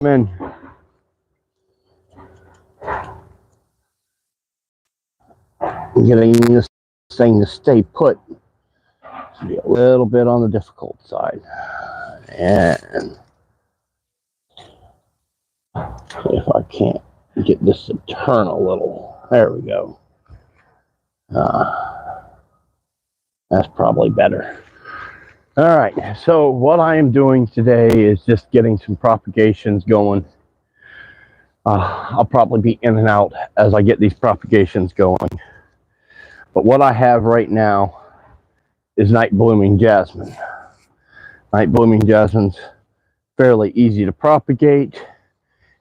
in. Getting this thing to stay put should be a little bit on the difficult side. And if I can't get this to turn a little, there we go. That's probably better. All right, so what I am doing today is just getting some propagations going. I'll probably be in and out as I get these propagations going. But what I have right now is night blooming jasmine. Night blooming jasmine's fairly easy to propagate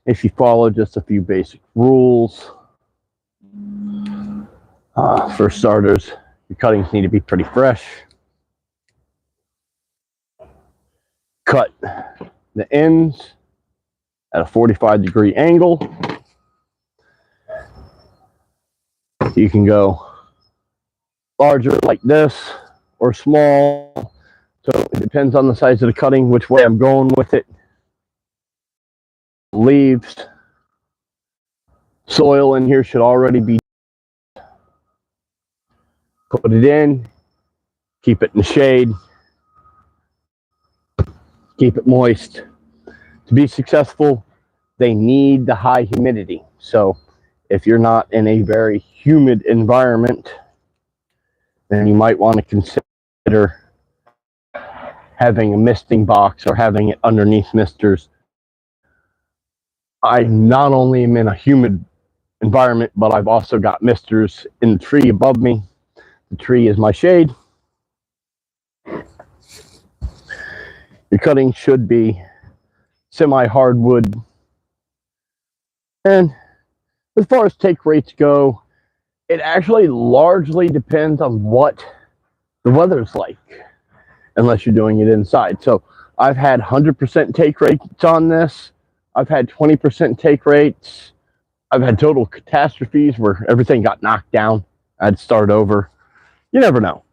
if you follow just a few basic rules. For starters, your cuttings need to be pretty fresh. Cut the ends at a 45-degree angle. You can go larger like this or small. So it depends on the size of the cutting, which way I'm going with it. Leaves, soil in here should already be. Put it in, keep it in the shade, keep it moist. To be successful, they need the high humidity. So if you're not in a very humid environment, then you might want to consider having a misting box or having it underneath misters. I not only am in a humid environment, but I've also got misters in the tree above me. The tree is my shade. Your cutting should be semi-hardwood. And as far as take rates go, it actually largely depends on what the weather's like, unless you're doing it inside. So I've had 100% take rates on this. I've had 20% take rates. I've had total catastrophes where everything got knocked down. I'd start over. You never know.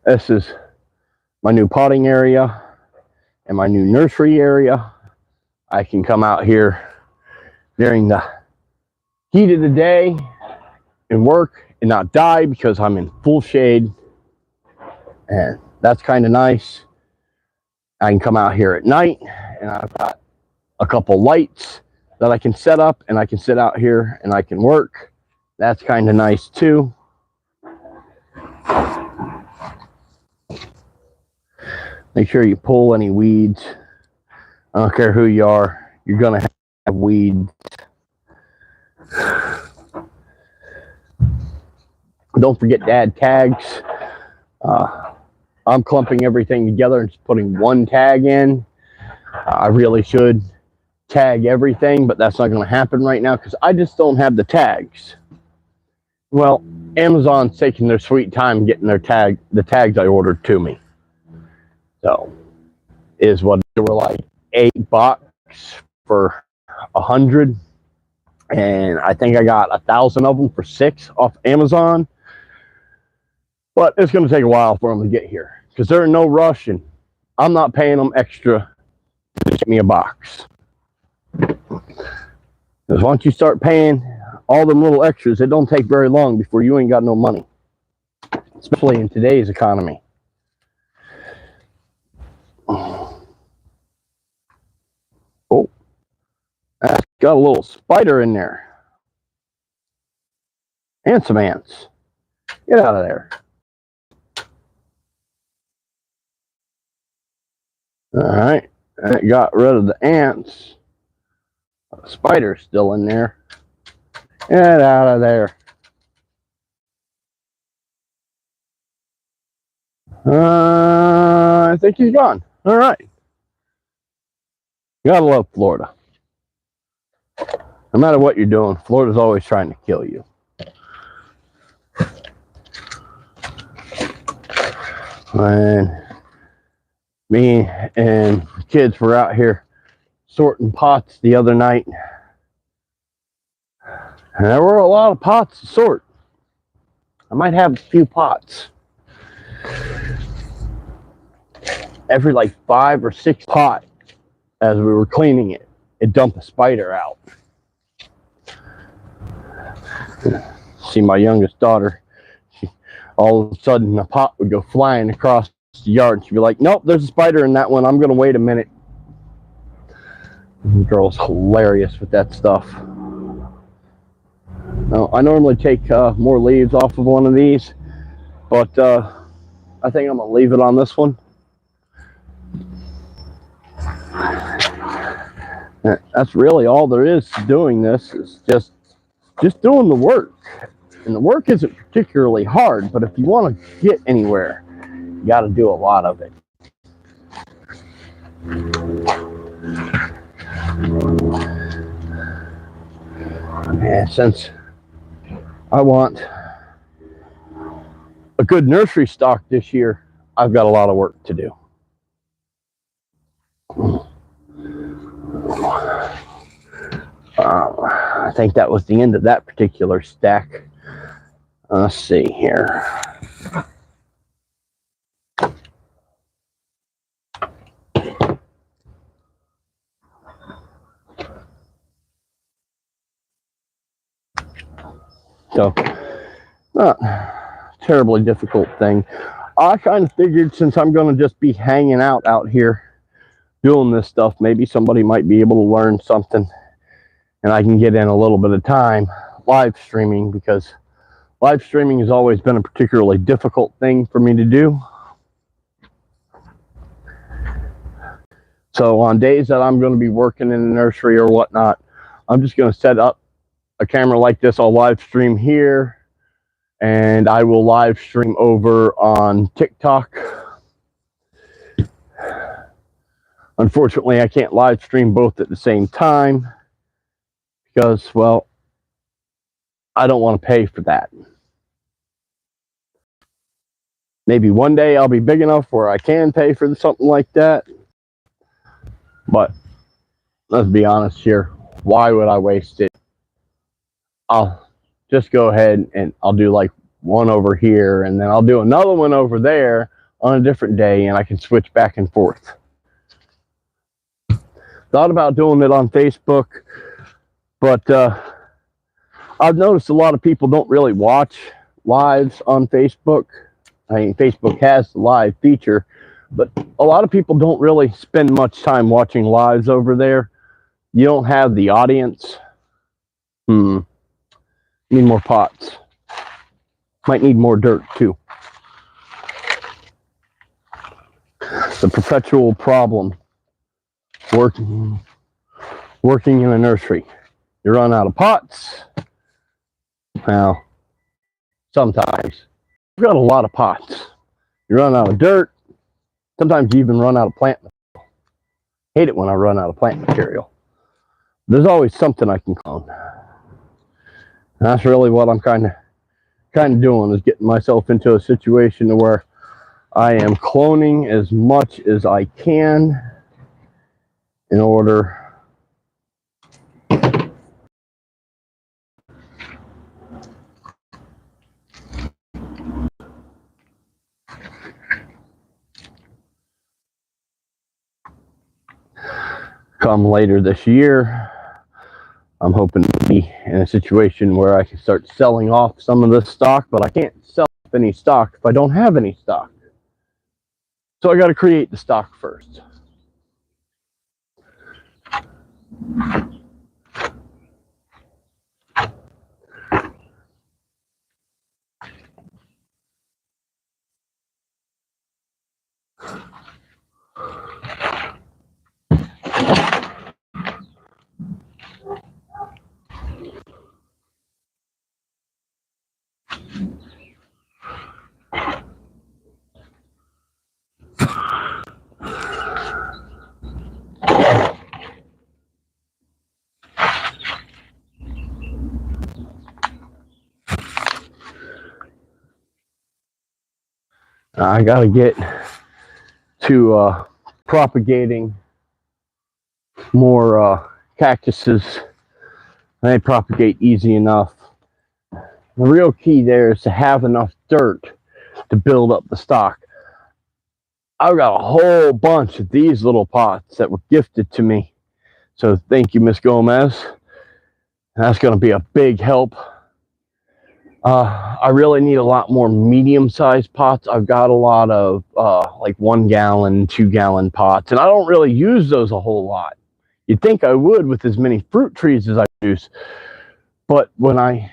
This is my new potting area and my new nursery area. I can come out here during the heat of the day and work and not die because I'm in full shade. And that's kind of nice. I can come out here at night and I've got a couple lights that I can set up and I can sit out here and I can work. That's kind of nice too. Make sure you pull any weeds. I don't care who you are, you're gonna have weeds. Don't forget to add tags. I'm clumping everything together and just putting one tag in. I really should tag everything, but that's not going to happen right now because I just don't have the tags. Well, Amazon's taking their sweet time getting the tags I ordered to me. So, is what they were like $8 for 100, and I think I got 1,000 of them for $6 off Amazon. But it's going to take a while for them to get here because they're in no rush, and I'm not paying them extra to get me a box. Because once you start paying all them little extras, it don't take very long before you ain't got no money, especially in today's economy. Oh, that's got a little spider in there. And some ants. Get out of there. All right, I got rid of the ants. The spider's still in there. Get out of there. I think he's gone. All right. You gotta love Florida. No matter what you're doing, Florida's always trying to kill you. When me and the kids were out here sorting pots the other night, and there were a lot of pots to sort. I might have a few pots. every like 5 or 6 pot, as we were cleaning it, it'd dump a spider out. See my youngest daughter, all of a sudden a pot would go flying across the yard. She'd be like, nope, there's a spider in that one. I'm going to wait a minute. The girl's hilarious with that stuff. Now, I normally take more leaves off of one of these, but I think I'm going to leave it on this one. That's really all there is to doing this, is just doing the work. And the work isn't particularly hard, but if you want to get anywhere, you got to do a lot of it. And since I want a good nursery stock this year, I've got a lot of work to do. I think that was the end of that particular stack. Let's see here. So, not a terribly difficult thing. I kind of figured, since I'm going to just be hanging out here doing this stuff, maybe somebody might be able to learn something, and I can get in a little bit of time live streaming, because live streaming has always been a particularly difficult thing for me to do. So on days that I'm going to be working in the nursery or whatnot, I'm just going to set up a camera like this. I'll live stream here, and I will live stream over on TikTok. Unfortunately, I can't live stream both at the same time because, well, I don't want to pay for that. Maybe one day I'll be big enough where I can pay for something like that. But let's be honest here. Why would I waste it? I'll just go ahead and I'll do like one over here, and then I'll do another one over there on a different day, and I can switch back and forth. Thought about doing it on Facebook, but I've noticed a lot of people don't really watch lives on Facebook. I mean, Facebook has the live feature, but a lot of people don't really spend much time watching lives over there. You don't have the audience. Need more pots. Might need more dirt too. The perpetual problem working in a nursery. You run out of pots. Well, sometimes you've got a lot of pots. You run out of dirt. Sometimes you even run out of plant material. Hate it when I run out of plant material. There's always something I can clone. And that's really what I'm kind of doing, is getting myself into a situation where I am cloning as much as I can in order come later this year. I'm hoping to be in a situation where I can start selling off some of this stock, but I can't sell off any stock if I don't have any stock. So I got to create the stock first. I got to get to propagating more cactuses. They propagate easy enough. The real key there is to have enough dirt to build up the stock. I've got a whole bunch of these little pots that were gifted to me. So thank you, Miss Gomez. That's going to be a big help. I really need a lot more medium-sized pots. I've got a lot of like 1 gallon, 2 gallon pots, and I don't really use those a whole lot. You'd think I would with as many fruit trees as I produce, but when I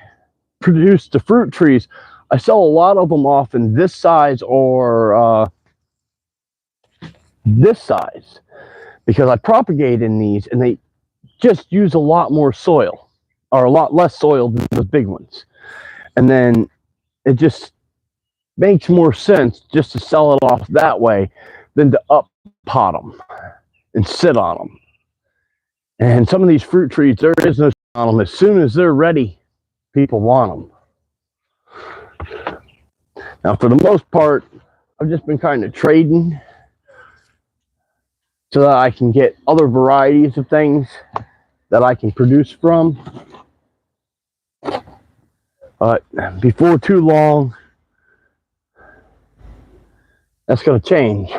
produce the fruit trees, I sell a lot of them off in this size or this size because I propagate in these, and they just use a lot more soil, or a lot less soil than the big ones. And then it just makes more sense just to sell it off that way than to up pot them and sit on them. And some of these fruit trees, there is no on them. As soon as they're ready, people want them. Now, for the most part, I've just been kind of trading so that I can get other varieties of things that I can produce from. But before too long, that's going to change.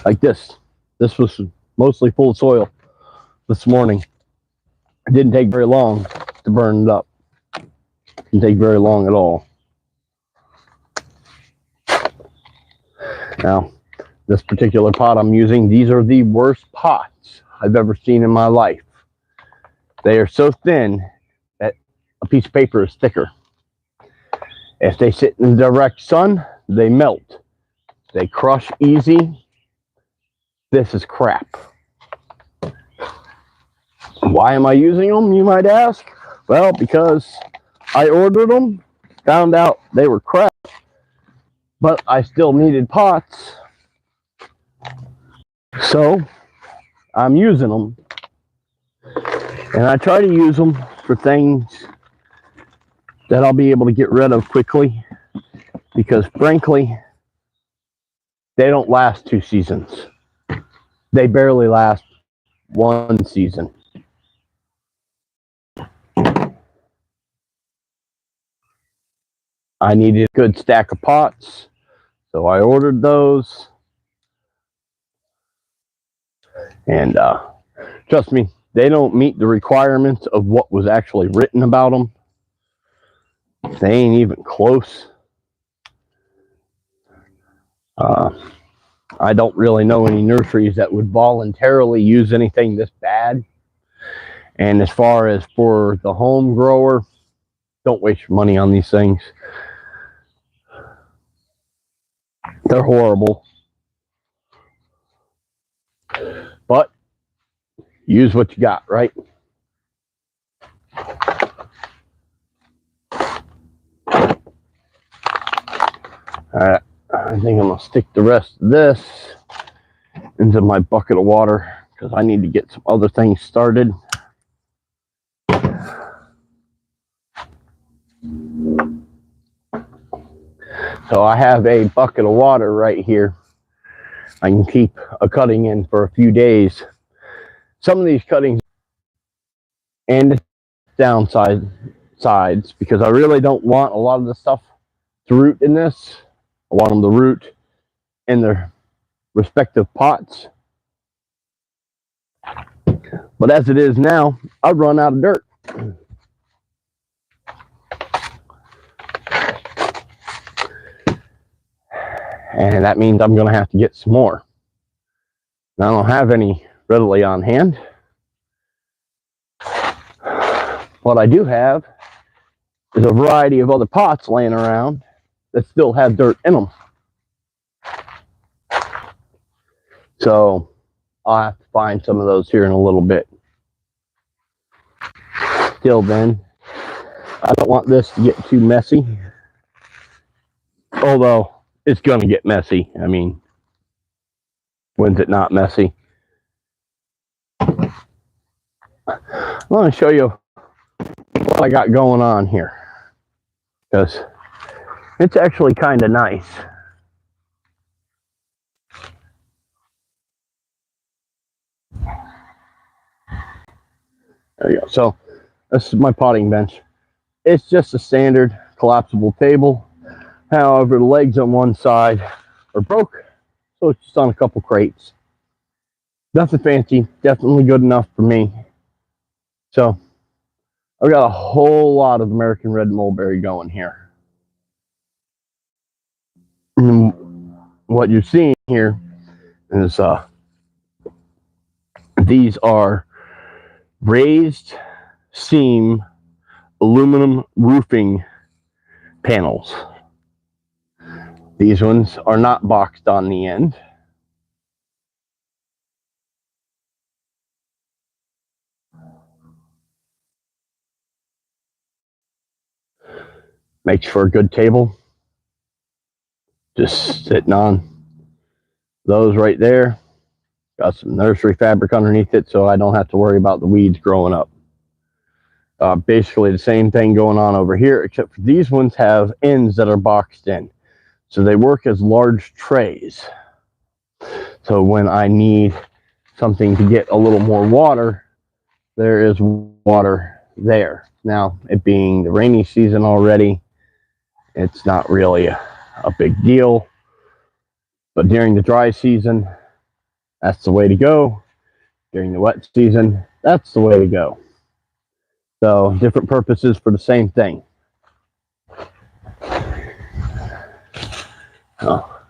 Like this. This was mostly full of soil this morning. It didn't take very long to burn it up. It didn't take very long at all. Now, this particular pot I'm using, these are the worst pots I've ever seen in my life. They are so thin that a piece of paper is thicker. If they sit in the direct sun, they melt. They crush easy. This is crap. Why am I using them, you might ask? Well, because I ordered them, found out they were crap, but I still needed pots. So I'm using them. And I try to use them for things that I'll be able to get rid of quickly, because frankly, they don't last 2 seasons. They barely last 1 season. I needed a good stack of pots, so I ordered those. And trust me, they don't meet the requirements of what was actually written about them. They ain't even close. I don't really know any nurseries that would voluntarily use anything this bad. And as far as for the home grower, don't waste your money on these things. They're horrible. But use what you got, right? Alright, I think I'm going to stick the rest of this into my bucket of water because I need to get some other things started. So I have a bucket of water right here. I can keep a cutting in for a few days. Some of these cuttings and downside sides, because I really don't want a lot of the stuff to root in this. I want them to root in their respective pots. But as it is now, I've run out of dirt. And that means I'm going to have to get some more. Now, I don't have any readily on hand. What I do have is a variety of other pots laying around that still have dirt in them. So I'll have to find some of those here in a little bit. Till then, I don't want this to get too messy. Although it's going to get messy. I mean, when's it not messy? I want to show you what I got going on here, because it's actually kind of nice. There you go. So this is my potting bench. It's just a standard collapsible table. However, the legs on one side are broke, so it's just on a couple crates. Nothing fancy, definitely good enough for me. So I've got a whole lot of American red mulberry going here. And what you're seeing here is these are raised seam aluminum roofing panels. These ones are not boxed on the end. Makes for a good table. Just sitting on those right there. Got some nursery fabric underneath it so I don't have to worry about the weeds growing up. Basically the same thing going on over here, except for these ones have ends that are boxed in. So they work as large trays. So when I need something to get a little more water, there is water there. Now, it being the rainy season already, it's not really a big deal. But during the dry season, that's the way to go. During the wet season, that's the way to go. So, different purposes for the same thing. Oh.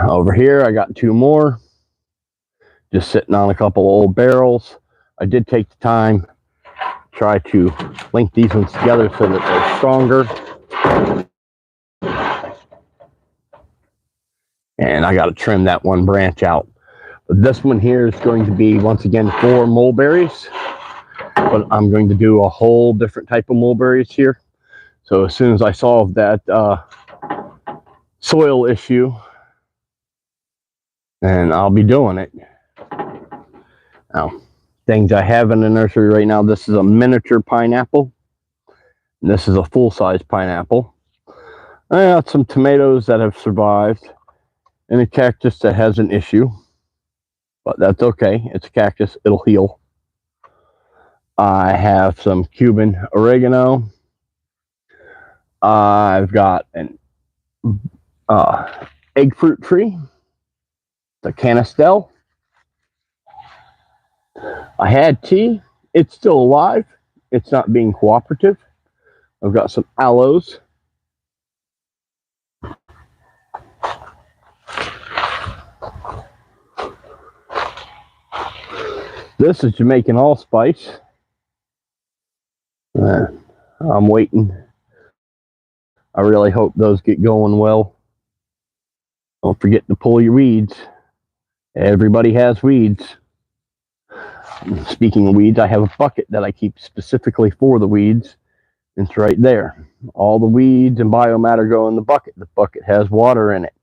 Over here, I got two more. Just sitting on a couple old barrels. I did take the time to try to link these ones together so that they're stronger. And I got to trim that one branch out. But this one here is going to be, once again, for mulberries. But I'm going to do a whole different type of mulberries here. So as soon as I solve that soil issue, and I'll be doing it. Now, things I have in the nursery right now, this is a miniature pineapple. And this is a full-size pineapple. I got some tomatoes that have survived. And a cactus that has an issue. But that's okay. It's a cactus. It'll heal. I have some Cuban oregano. I've got an egg fruit tree. The canistel. I had tea. It's still alive. It's not being cooperative. I've got some aloes. This is Jamaican allspice. I'm waiting. I really hope those get going well. Don't forget to pull your weeds. Everybody has weeds. Speaking of weeds, I have a bucket that I keep specifically for the weeds. It's right there. All the weeds and biomatter go in the bucket. The bucket has water in it.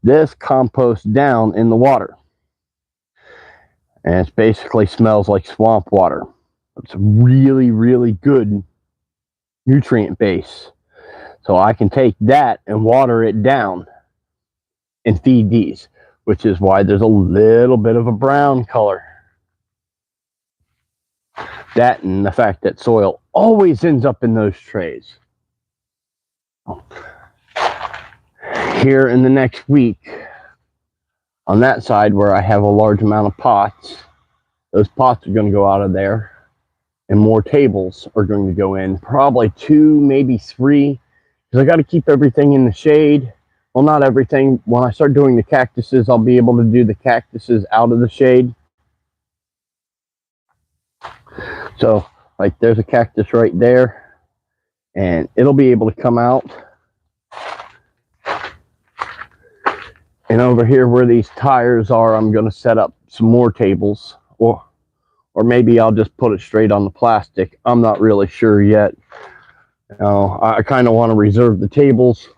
This composts down in the water. And it basically smells like swamp water. It's a really, really good nutrient base. So I can take that and water it down and feed these, which is why there's a little bit of a brown color. That and the fact that soil always ends up in those trays. Here in the next week, on that side where I have a large amount of pots, those pots are going to go out of there. And more tables are going to go in. Probably 2, maybe 3. Because I got to keep everything in the shade. Well, not everything. When I start doing the cactuses, I'll be able to do the cactuses out of the shade. So, like, there's a cactus right there. And it'll be able to come out. And over here where these tires are, I'm going to set up some more tables. Or maybe I'll just put it straight on the plastic. I'm not really sure yet. You know, I kind of want to reserve the tables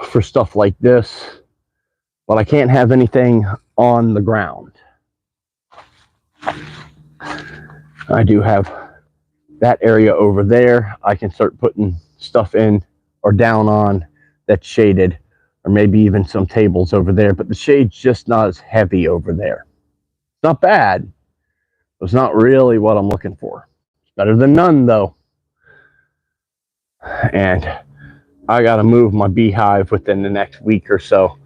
for stuff like this. But I can't have anything on the ground. I do have that area over there. I can start putting stuff in or down on that's shaded. Or maybe even some tables over there. But the shade's just not as heavy over there. Not bad. It's not really what I'm looking for. It's better than none, though. and I got to move my beehive within the next week or so.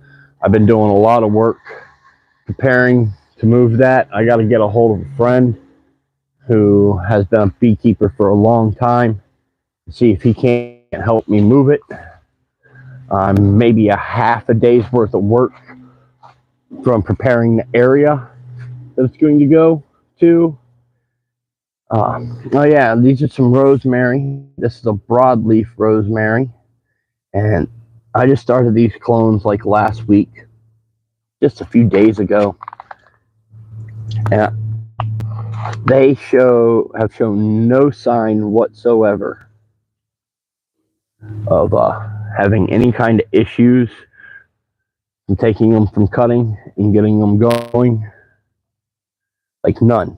I've been doing a lot of work preparing to move that. I got to get a hold of a friend who has been a beekeeper for a long time and see if he can't help me move it. Maybe a half a day's worth of work from preparing the area that it's going to go to. Oh yeah, these are some rosemary. This is a broadleaf rosemary, and I just started these clones like last week, just a few days ago, and they have shown no sign whatsoever of having any kind of issues from taking them from cutting and getting them going. Like none.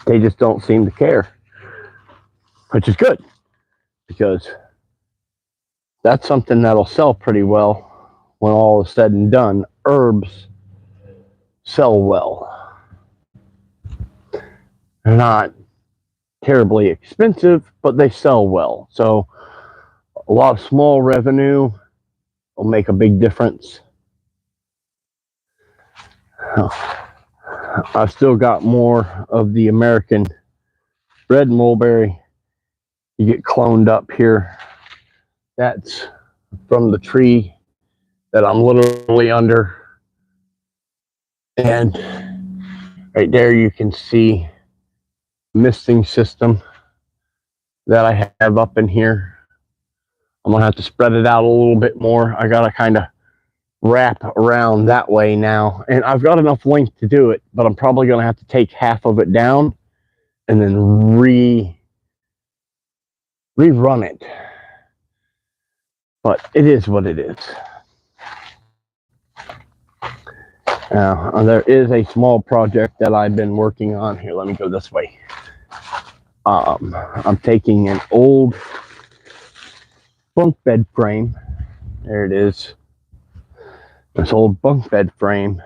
They just don't seem to care, which is good because that's something that'll sell pretty well when all is said and done. Herbs sell well. They're not terribly expensive, but they sell well. So a lot of small revenue will make a big difference. I've still got more of the American red mulberry. You get cloned up here. That's from the tree that I'm literally under. And right there you can see misting system that I have up in here. I'm gonna have to spread it out a little bit more. I gotta kind of wrap around that way now, and I've got enough length to do it, but I'm probably gonna have to take half of it down and then rerun it. But it is what it is. Now, there is a small project that I've been working on. Here, let me go this way. I'm taking an old bunk bed frame. There it is. This old bunk bed frame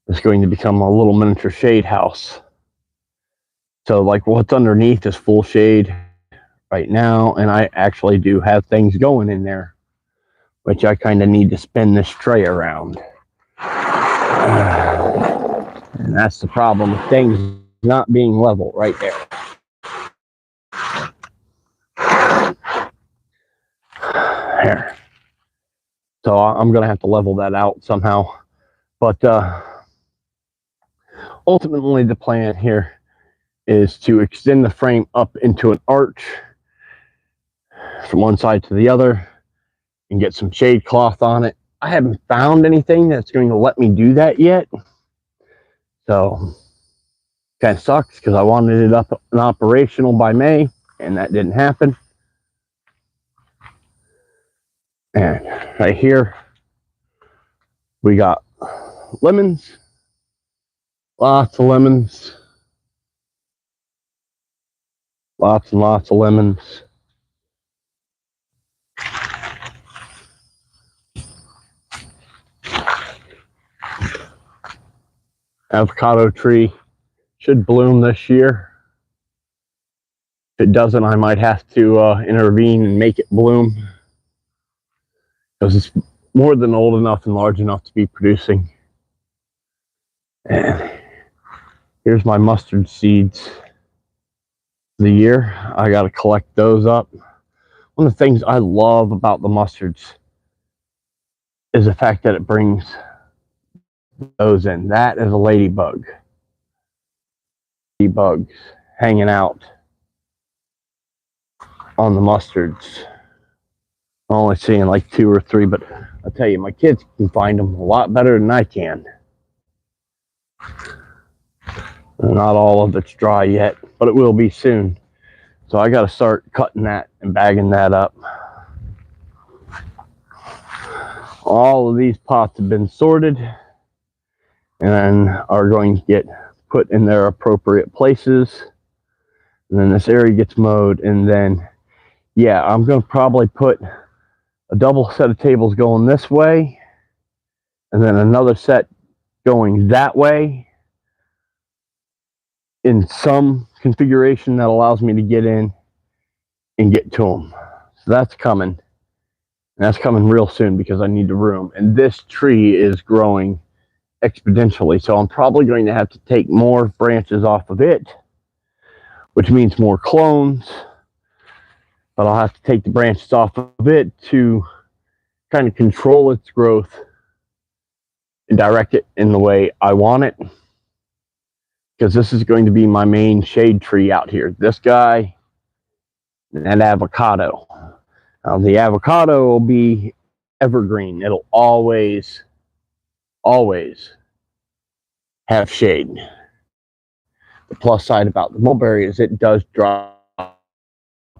is going to become a little miniature shade house. So, like, what's underneath is full shade right now, and I actually do have things going in there, which I kind of need to spin this tray around. And that's the problem with things not being level right there. There. So I'm going to have to level that out somehow. But ultimately the plan here is to extend the frame up into an arch from one side to the other and get some shade cloth on it. I haven't found anything that's going to let me do that yet. So kind of sucks because I wanted it up and operational by May, and that didn't happen. And right here we got lemons, lots of lemons, lots and lots of lemons. Avocado tree should bloom this year. If it doesn't, I might have to intervene and make it bloom, because it's more than old enough and large enough to be producing. And here's my mustard seeds for the year. I got to collect those up. One of the things I love about the mustards is the fact that it brings those in. That is a ladybug. Ladybugs hanging out on the mustards. I'm only seeing like 2 or 3, but I'll tell you, my kids can find them a lot better than I can. Not all of it's dry yet, but it will be soon. So I got to start cutting that and bagging that up. All of these pots have been sorted and are going to get put in their appropriate places. And then this area gets mowed, and then, yeah, I'm going to probably put a double set of tables going this way, and then another set going that way in some configuration that allows me to get in and get to them. So that's coming. And that's coming real soon because I need the room. And this tree is growing exponentially. So I'm probably going to have to take more branches off of it, which means more clones. But I'll have to take the branches off of it to kind of control its growth and direct it in the way I want it. Because this is going to be my main shade tree out here. This guy and avocado. The avocado will be evergreen. It'll always have shade. The plus side about the mulberry is it does drop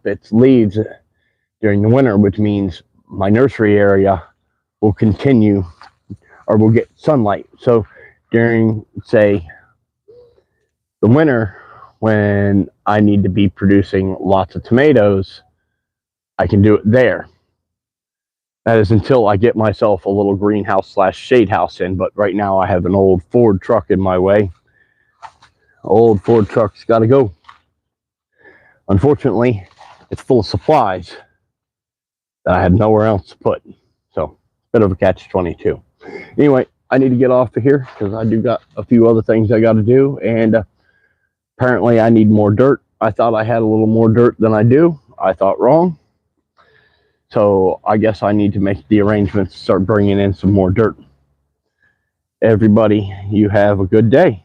its leaves during the winter, which means my nursery area will continue or will get sunlight. So during, say, the winter, when I need to be producing lots of tomatoes, I can do it there. That is until I get myself a little greenhouse / shade house in. But right now I have an old Ford truck in my way. Old Ford truck's got to go. Unfortunately, it's full of supplies that I had nowhere else to put. So, bit of a catch-22. Anyway, I need to get off of here because I do got a few other things I got to do. And apparently I need more dirt. I thought I had a little more dirt than I do. I thought wrong. So I guess I need to make the arrangements to start bringing in some more dirt. Everybody, you have a good day.